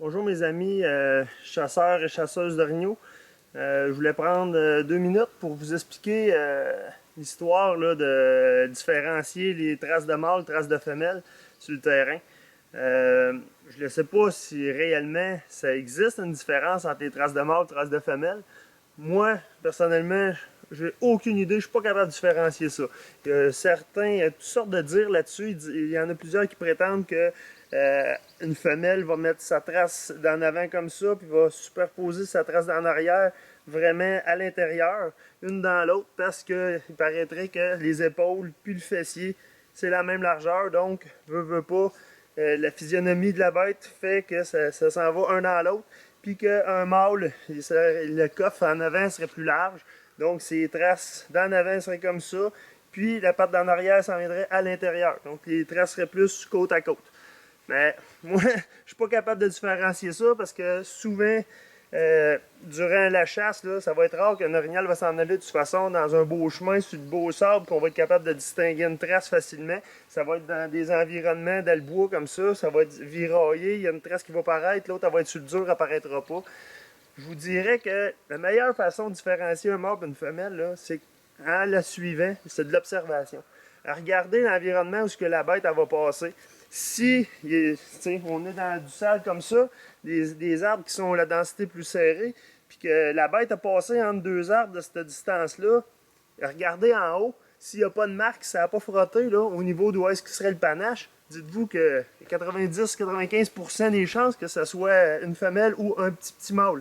Bonjour mes amis chasseurs et chasseuses d'orignaux. Je voulais prendre 2 minutes pour vous expliquer l'histoire là, de différencier les traces de mâles, traces de femelles sur le terrain. Je ne sais pas si réellement ça existe une différence entre les traces de mâles et traces de femelles. Moi, personnellement, j'ai aucune idée, je suis pas capable de différencier ça. Il y a toutes sortes de dires là-dessus. Il y en a plusieurs qui prétendent que une femelle va mettre sa trace d'en avant comme ça, puis va superposer sa trace d'en arrière vraiment à l'intérieur, une dans l'autre, parce qu'il paraîtrait que les épaules puis le fessier, c'est la même largeur, donc, veut pas, la physionomie de la bête fait que ça s'en va un dans l'autre, puis qu'un mâle, le coffre en avant serait plus large, donc ses traces d'en avant seraient comme ça, puis la patte d'en arrière s'en viendrait à l'intérieur, donc les traces seraient plus côte à côte. Mais moi, je suis pas capable de différencier ça parce que souvent, durant la chasse, là, ça va être rare qu'un orignal va s'en aller de toute façon dans un beau chemin, sur du beau sable, qu'on va être capable de distinguer une trace facilement. Ça va être dans des environnements dans le bois comme ça va être viraillé, il y a une trace qui va paraître, l'autre elle va être sur le dur, elle apparaîtra pas. Je vous dirais que la meilleure façon de différencier un mâle d'une femelle, c'est en la suivant, c'est de l'observation. À regarder l'environnement où ce que la bête elle va passer. Si on est dans du sable comme ça, des arbres qui sont à la densité plus serrée, puis que la bête a passé entre deux arbres de cette distance-là, regardez en haut, s'il n'y a pas de marque, ça n'a pas frotté là, au niveau d'où est-ce qu'il serait le panache, dites-vous que 90-95% des chances que ce soit une femelle ou un petit mâle.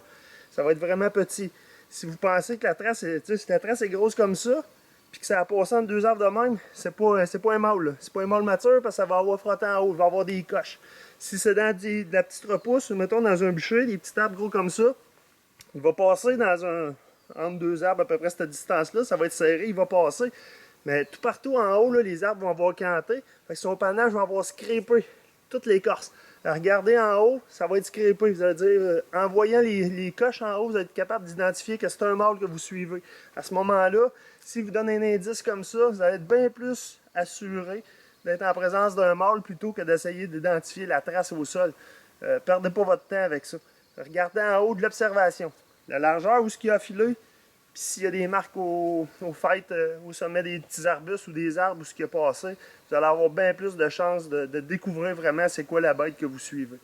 Ça va être vraiment petit. Si vous pensez que si la trace est grosse comme ça, puis que ça a passé entre deux arbres de même, c'est pas un mâle. C'est pas un mâle mature parce que ça va avoir frotté en haut, il va avoir des coches. Si c'est dans de la petite repousse, mettons dans un bûcher, des petits arbres gros comme ça, il va passer entre deux arbres à peu près cette distance-là, ça va être serré, il va passer. Mais tout partout en haut, là, les arbres vont avoir canté, fait que son panache va avoir scrapé toute l'écorce. Regardez en haut, ça va être scrapé. Vous allez dire, en voyant les coches en haut, vous allez être capable d'identifier que c'est un mâle que vous suivez. À ce moment-là, si vous donnez un indice comme ça, vous allez être bien plus assuré d'être en présence d'un mâle plutôt que d'essayer d'identifier la trace au sol. Perdez pas votre temps avec ça. Regardez en haut de l'observation. La largeur où ce qu'il a filé, puis s'il y a des marques au fait, au sommet des petits arbustes ou des arbres où ce qui a passé, vous allez avoir bien plus de chances de découvrir vraiment c'est quoi la bête que vous suivez.